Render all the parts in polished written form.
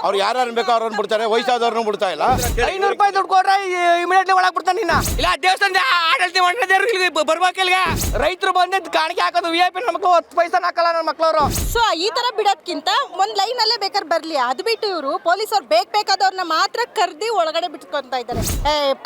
ಅವ್ರು ಯಾರು ಬೇಕೋ ಅವ್ರನ್ನ ಬಿಡ್ತಾರೆ, ವಯಸ್ಸಾದವ್ರನ್ನ ಬಿಡ್ತಾ ಇಲ್ಲ. 500 ರೂಪಾಯಿ ದುಡ್ಡು ಕೊಟ್ರೆ ಇಮಿಡಿಯೇಟ್ಲಿ ಒಳಗೆ ಬಿಡ್ತಾನೆ ನಿನ್ನ. ಇಲ್ಲ ದೇವಸ್ಥಾನದ ಆಡಳಿತ ಮಂಡಳಿಯವ್ರಿಗೆ ಬರ್ಬೇಕಿಲ್ಗ. ರೈತರು ಬಂದಿದ್ದು ಕಾಣಿಕೆ ಹಾಕೋದು VIP ನಮ್ಮ ಮಕ್ಕಳು 10 ಪೈಸಾ ಹಾಕಲ್ಲ ನನ್ನ ಮಕ್ಕಳವರು. ಸೊ ಈ ತರ ಬಿಡೋದ್ಕಿಂತ ಒಂದ್ ಲೈನ್ ಅಲ್ಲೇ ಬೇಕಾದ್ರೆ ಬರ್ಲಿ. ಅದು ಬಿಟ್ಟು ಇವರು ಪೊಲೀಸರು ಬೇಕಾದವ್ರನ್ನ ಮಾತ್ರ ಕರ್ದಿ ಒಳಗಡೆ ಬಿಟ್ಕೊಂತ ಇದ್ದಾರೆ.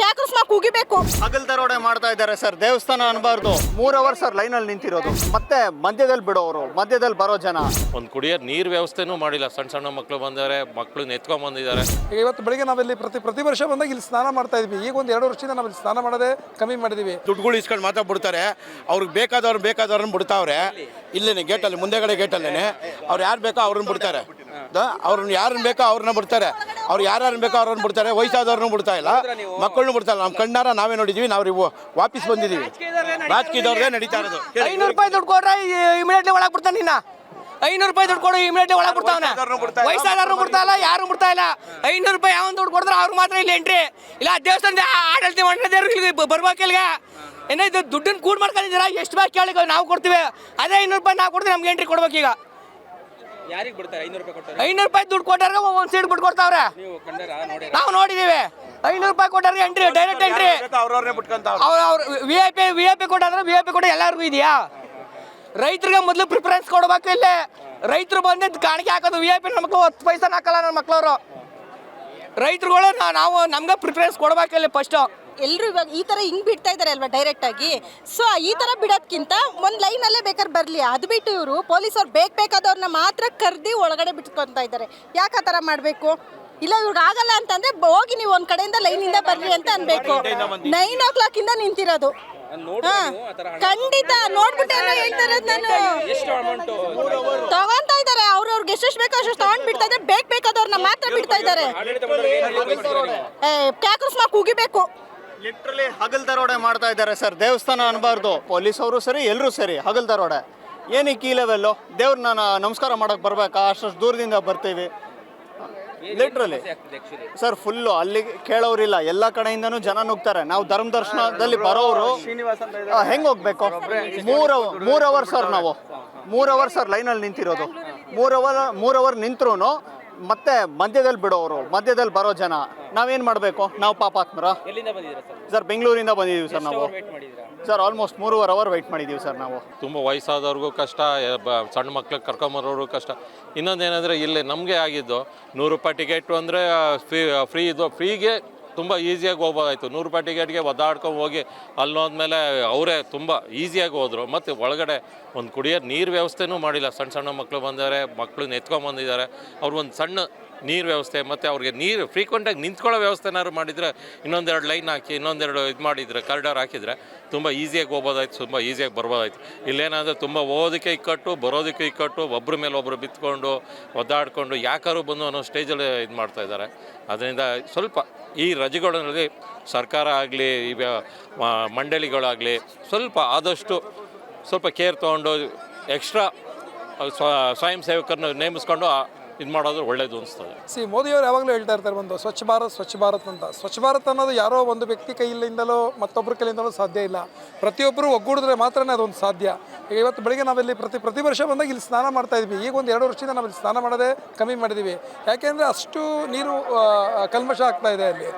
ಕ್ಯಾಕ್ರಸ್ ಮಾಕ್ ಉಗಿಬೇಕು. ಹಗಲ್ ದರೋಡೆ ಮಾಡ್ತಾ ಇದ್ದಾರೆ ಸರ್. ದೇವಸ್ಥಾನ ಅನ್ಬಾರ್ದು. 3 ಅವರ್ ಸರ್ ಲೈನಲ್ಲಿ ನಿಂತಿರೋದು. ಮತ್ತೆ ಮಧ್ಯದಲ್ಲಿ ಬಿಡೋರು, ಮಧ್ಯದಲ್ಲಿ ಬರೋ ಜನ. ಒಂದು ಕುಡಿಯೋ ನೀರು ವ್ಯವಸ್ಥೆನೂ ಮಾಡಿಲ್ಲ. ಸಣ್ಣ ಸಣ್ಣ ಮಕ್ಕಳು ಬಂದಿದ್ದಾರೆ, ಮಕ್ಕಳು ಎತ್ಕೊಂಡ್ ಬಂದಿದ್ದಾರೆ. ಈಗ ಇವತ್ತು ಬೆಳಿಗ್ಗೆ ನಾವಿಲ್ಲಿ ಪ್ರತಿ ವರ್ಷ ಬಂದಾಗ ಇಲ್ಲಿ ಸ್ನಾನ ಮಾಡ್ತಾ ಇದ್ವಿ. ಈಗ ಒಂದು 2 ವರ್ಷದಿಂದ ನಾವು ಇಲ್ಲಿ ಸ್ನಾನ ಮಾಡೋದೇ ಕಮ್ಮಿ ಮಾಡಿದೀವಿ. ದುಡ್ಡುಗಳು ಇಸ್ಕೊಂಡು ಮಾತ್ರ ಬಿಡ್ತಾರೆ. ಅವ್ರಿಗೆ ಬೇಕಾದವ್ರನ್ನ ಬಿಡ್ತಾವ್ರೆ. ಇಲ್ಲೇನೆ ಗೇಟಲ್ಲಿ, ಮುಂದೆಗಡೆ ಗೇಟಲ್ಲೇನೆ ಅವ್ರು ಯಾರು ಬೇಕೋ ಅವ್ರನ್ನ ಬಿಡ್ತಾರೆ. ಅವ್ರನ್ನ ಯಾರನ್ನ ಬೇಕೋ ಅವ್ರನ್ನ ಬಿಡ್ತಾರೆ. ಅವ್ರು ಯಾರು ಬೇಕೋ ಅವ್ರನ್ನ ಬಿಡ್ತಾರೆ. ವಯಸ್ಸಾದವ್ರನ್ನ ಬಿಡ್ತಾ ಇಲ್ಲ, ಮಕ್ಕಳನ್ನು ಬಿಡ್ತಾ ಇಲ್ಲ. ನಮ್ಮ ಕಣ್ಣಾರ ನಾವೇ ನೋಡಿದ್ವಿ. ನಾವು ವಾಪಸ್ ಬಂದಿದ್ದೀವಿ. ರಾಜಕೀಯದವ್ರದೇ ನಡೀತಾ ಇರೋದು. 500 ರೂಪಾಯಿ ದುಡ್ಡು ಕೊಟ್ರೆ ಇಮಿಡಿಯೇಟ್ಲಿ ಒಳಗೆ ಬಿಡ್ತಾನೆ ನಿನ್ನ. 500 ರೂಪಾಯಿ ದುಡ್ಡು ಕೊಡು ಇಮಿಡಿಯೇಟ್ಲಿ ಒಳಗೆ ಬಿಡ್ತಾವನೆ. ವಯಸ್ಸಾದವ್ರು ಬಿಡ್ತಾ ಇಲ್ಲ, ಯಾರು ಬಿಡ್ತಾ ಇಲ್ಲ. 500 ರೂಪಾಯಿ ಯಾವ ದುಡ್ಡು ಕೊಡಿದ್ರೆ ಅವ್ರು ಮಾತ್ರ ಇಲ್ಲಿ ಎಂಟ್ರಿ. ಇಲ್ಲ ದೇವಸ್ಥಾನದ ಆಡಳಿತ ಮಂಡಳಿಯವ್ರಿಗೆ ಬರ್ಬೇಕಿಲ್ಗ. ಏನಾಯ್ತು ದುಡ್ಡನ್ನು ಕೂಡ್ ಮಾಡ್ಕೊಂಡಿದ್ದೀರಾ? ಎಷ್ಟು ಬೇಕು ಕೇಳಿ ನಾವು ಕೊಡ್ತೀವಿ. ಅದೇ 500 ರೂಪಾಯಿ ನಾವು ಕೊಡ್ತೀವಿ, ನಮ್ಗೆ ಎಂಟ್ರಿ ಕೊಡ್ಬೇಕೀಗ. ಯಾರಿಗೆ ಬಿಡ್ತಾರೆ 500 ರೂಪಾಯಿ ಕೊಟ್ಟರೆ? 500 ರೂಪಾಯಿ ದುಡ್ಡು ಕೊಟ್ಟಾರ ಒಂದು ಸೀಟ್ ಬಿಟ್ಟು ಕೊಡ್ತಾವ್ರೆ. ನಾವು ನೋಡಿದ್ದೀವಿ. 500 ರೂಪಾಯಿ ಕೊಟ್ಟಾರ ಎಂಟ್ರಿ, ಡೈರೆಕ್ಟ್ ಎಂಟ್ರಿ. ಅವ್ರವ್ರನ್ನೇ ಬಿಟ್ಕೊಂತ ಅವ್ರು VIP ಕೊಟ್ಟಾದ್ರೆ VIP ಕೊಟ್ಟು ಎಲ್ಲರಿಗೂ ಇದೆಯಾ? ರೈತರಿಗೆ ಮೊದಲು ಪ್ರಿಫರೆನ್ಸ್ ಕೊಡ್ಬೇಕು. ಇಲ್ಲಿ ರೈತರು ಬಂದಿದ್ದು ಕಾಣಿಕೆ ಹಾಕೋದು VIP ನಮ್ಮ ಮಕ್ಕಳು 10 ಪೈಸಾ ಹಾಕಲ್ಲ ನನ್ನ ಮಕ್ಕಳವರು. ರೈತರುಗಳು ನಾವು ನಮ್ಗೆ ಪ್ರಿಫರೆನ್ಸ್ ಕೊಡ್ಬೇಕಿಲ್ಲ ಫಸ್ಟು. ಎಲ್ರು ಇವಾಗ ಈ ತರ ಹಿಂಗ್ ಬಿಡ್ತಾ ಇದಾರೆ ಅಲ್ವಾ ಡೈರೆಕ್ಟ್ ಆಗಿ. ಸೊ ಈ ತರ ಬಿಡೋದ್ಕಿಂತ ಒಂದ್ ಲೈನ್ ಅಲ್ಲೇ ಬೇಕಾದ್ರೆ ಬರ್ಲಿ. ಅದು ಬಿಟ್ಟು ಇವರು ಪೊಲೀಸರು ಬೇಕಾದವ್ರನ್ನ ಮಾತ್ರ ಕರ್ದಿ ಒಳಗಡೆ ಬಿಟ್ಕೊಂತ ಇದ್ದಾರೆ. ಯಾಕೆ ಆ ತರ ಮಾಡ್ಬೇಕು? ಇಲ್ಲ ಇವ್ರಿಗೆ ಆಗಲ್ಲ ಅಂತಂದ್ರೆ ಹೋಗಿ ನೀವು ಒಂದ್ ಕಡೆಯಿಂದ ಲೈನಿಂದ ಬರ್ರಿ ಅಂತ ಅನ್ಬೇಕು. 9 o'clock ಇಂದ ನಿಂತಿರೋದು. ಖಂಡಿತ ನೋಡ್ಬಿಟ್ಟೆ ಹೇಳ್ತಾ ಇರೋದು ನಾನು. ತಗೊಂತಾ ಇದಾರೆ ಅವ್ರವ್ರಿಗೆ ಎಷ್ಟೆಷ್ಟು ಬೇಕೋ ಅಷ್ಟು ತಗೊಂಡ್ ಬಿಡ್ತಾ ಇದ್ದಾರೆ. ಬೇಕಾದವ್ರನ್ನ ಮಾತ್ರ ಬಿಡ್ತಾ ಇದ್ದಾರೆ. ಕ್ಯಾಕ್ರಸ್ ಮಾಕ್ ಉಗಿಬೇಕು. ಲಿಟ್ರಲಿ ಹಗಲ್ ದರೋಡೆ ಮಾಡ್ತಾ ಇದ್ದಾರೆ ಸರ್. ದೇವಸ್ಥಾನ ಅನ್ಬಾರ್ದು. ಪೊಲೀಸ್ ಅವರು ಸರಿ, ಎಲ್ಲರೂ ಸರಿ. ಹಗಲ್ ದರೋಡೆ ಏನಕ್ಕೆ ಈ ಲೆವೆಲ್ಲು? ದೇವ್ರನ್ನ ನಮಸ್ಕಾರ ಮಾಡಕ್ ಬರ್ಬೇಕಾ? ಅಷ್ಟು ದೂರದಿಂದ ಬರ್ತೀವಿ. ಲಿಟ್ರಲಿ ಸರ್ ಫುಲ್ಲು ಅಲ್ಲಿ ಕೇಳೋರಿಲ್ಲ. ಎಲ್ಲ ಕಡೆಯಿಂದನೂ ಜನ ನುಗ್ತಾರೆ. ನಾವು ಧರ್ಮ ದರ್ಶನದಲ್ಲಿ ಬರೋರು ಹೆಂಗೆ ಹೋಗ್ಬೇಕು? 3 ಅವರ್ ಸರ್. ನಾವು 3 ಅವರ್ ಸರ್ ಲೈನಲ್ಲಿ ನಿಂತಿರೋದು. 3 ಅವರ್ ನಿಂತ್ರು ಮತ್ತೆ ಮಧ್ಯದಲ್ಲಿ ಬಿಡೋರು, ಮಧ್ಯದಲ್ಲಿ ಬರೋ ಜನ. ನಾವೇನು ಮಾಡಬೇಕು? ನಾವು ಪಾಪಾತ್ಮರ ಸರ್. ಬೆಂಗಳೂರಿಂದ ಬಂದಿದ್ದೀವಿ ಸರ್ ನಾವು. ಸರ್ ಆಲ್ಮೋಸ್ಟ್ 3.5 ಅವರ್ ವೆಯ್ಟ್ ಮಾಡಿದ್ದೀವಿ ಸರ್ ನಾವು. ತುಂಬ ವಯಸ್ಸಾದವ್ರಿಗೂ ಕಷ್ಟ, ಸಣ್ಣ ಮಕ್ಳಿಗೆ ಕರ್ಕೊಂಬರೋರು ಕಷ್ಟ. ಇನ್ನೊಂದೇನೆಂದರೆ ಇಲ್ಲಿ ನಮಗೆ ಆಗಿದ್ದು 100 ರೂಪಾಯಿ ಟಿಕೆಟು ಅಂದರೆ ಫ್ರೀ ಇದು. ಫ್ರೀಗೆ ತುಂಬ ಈಸಿಯಾಗಿ ಹೋಗ್ಬೋದಾಯ್ತು. 100 ರೂಪಾಯಿ ಟಿಕೆಟ್ಗೆ ಒದ್ದಾಡ್ಕೊಂಡು ಹೋಗಿ ಅಲ್ಲೋದ್ಮೇಲೆ ಅವರೇ ತುಂಬ ಈಸಿಯಾಗಿ ಹೋದರು. ಮತ್ತು ಒಳಗಡೆ ಒಂದು ಕುಡಿಯೋ ನೀರು ವ್ಯವಸ್ಥೆನೂ ಮಾಡಿಲ್ಲ. ಸಣ್ಣ ಸಣ್ಣ ಮಕ್ಕಳು ಬಂದಿದ್ದಾರೆ, ಮಕ್ಕಳನ್ನ ಎತ್ಕೊಂಬಂದಿದ್ದಾರೆ. ಅವ್ರಿಗೊಂದು ಸಣ್ಣ ನೀರು ವ್ಯವಸ್ಥೆ ಮತ್ತು ಅವ್ರಿಗೆ ನೀರು ಫ್ರೀಕ್ವೆಂಟಾಗಿ ನಿಂತ್ಕೊಳ್ಳೋ ವ್ಯವಸ್ಥೆನಾದ್ರು ಮಾಡಿದರೆ, ಇನ್ನೊಂದೆರಡು ಲೈನ್ ಹಾಕಿ ಇನ್ನೊಂದೆರಡು ಇದು ಮಾಡಿದರೆ, ಕಾರಿಡಾರ್ ಹಾಕಿದರೆ ತುಂಬ ಈಸಿಯಾಗಿ ಹೋಗ್ಬೋದಾಯ್ತು, ತುಂಬ ಈಸಿಯಾಗಿ ಬರ್ಬೋದಾಯ್ತು. ಇಲ್ಲೇನಾದರೆ ತುಂಬ ಹೋಗೋದಕ್ಕೆ ಇಕ್ಕಟ್ಟು, ಬರೋದಕ್ಕೆ ಇಕ್ಕಟ್ಟು, ಒಬ್ಬರ ಮೇಲೆ ಒಬ್ಬರು ಬಿತ್ಕೊಂಡು ಒದ್ದಾಡಿಕೊಂಡು ಯಾಕಾರು ಬಂದು ಅನ್ನೋ ಸ್ಟೇಜಲ್ಲಿ ಇದು ಮಾಡ್ತಾಯಿದ್ದಾರೆ. ಅದರಿಂದ ಸ್ವಲ್ಪ ಈ ರಜೆಗಳಲ್ಲಿ ಸರ್ಕಾರ ಆಗಲಿ, ಈ ಮಂಡಳಿಗಳಾಗಲಿ ಸ್ವಲ್ಪ ಕೇರ್ ತೊಗೊಂಡು ಎಕ್ಸ್ಟ್ರಾ ಸ್ವಯಂ ಸೇವಕರನ್ನ ನೇಮಿಸ್ಕೊಂಡು ಇದು ಮಾಡೋದು ಒಳ್ಳೇದು ಅನಿಸ್ತದೆ. ಮೋದಿಯವರು ಯಾವಾಗಲೂ ಹೇಳ್ತಾ ಇರ್ತಾರೆ ಒಂದು ಸ್ವಚ್ಛ ಭಾರತ್ ಅಂತ. ಸ್ವಚ್ಛ ಭಾರತ್ ಅನ್ನೋದು ಯಾರೋ ಒಂದು ವ್ಯಕ್ತಿ ಕೈಯಿಂದಲೋ ಮತ್ತೊಬ್ಬರ ಕೈಯಿಂದಲೋ ಸಾಧ್ಯ ಇಲ್ಲ. ಪ್ರತಿಯೊಬ್ಬರು ಒಗ್ಗೂಡಿದ್ರೆ ಮಾತ್ರನೇ ಅದೊಂದು ಸಾಧ್ಯ. ಈಗ ಇವತ್ತು ಬೆಳಿಗ್ಗೆ ನಾವಿಲ್ಲಿ ಪ್ರತಿ ವರ್ಷ ಬಂದಾಗ ಇಲ್ಲಿ ಸ್ನಾನ ಮಾಡ್ತಾ ಇದ್ವಿ. ಈಗ ಒಂದು 2 ವರ್ಷದಿಂದ ನಾವು ಇಲ್ಲಿ ಸ್ನಾನ ಮಾಡೋದೇ ಕಮ್ಮಿ ಮಾಡಿದ್ದೀವಿ. ಯಾಕೆಂದರೆ ಅಷ್ಟು ನೀರು ಕಲ್ಮಶ ಆಗ್ತಾ ಇದೆ ಅಲ್ಲಿ.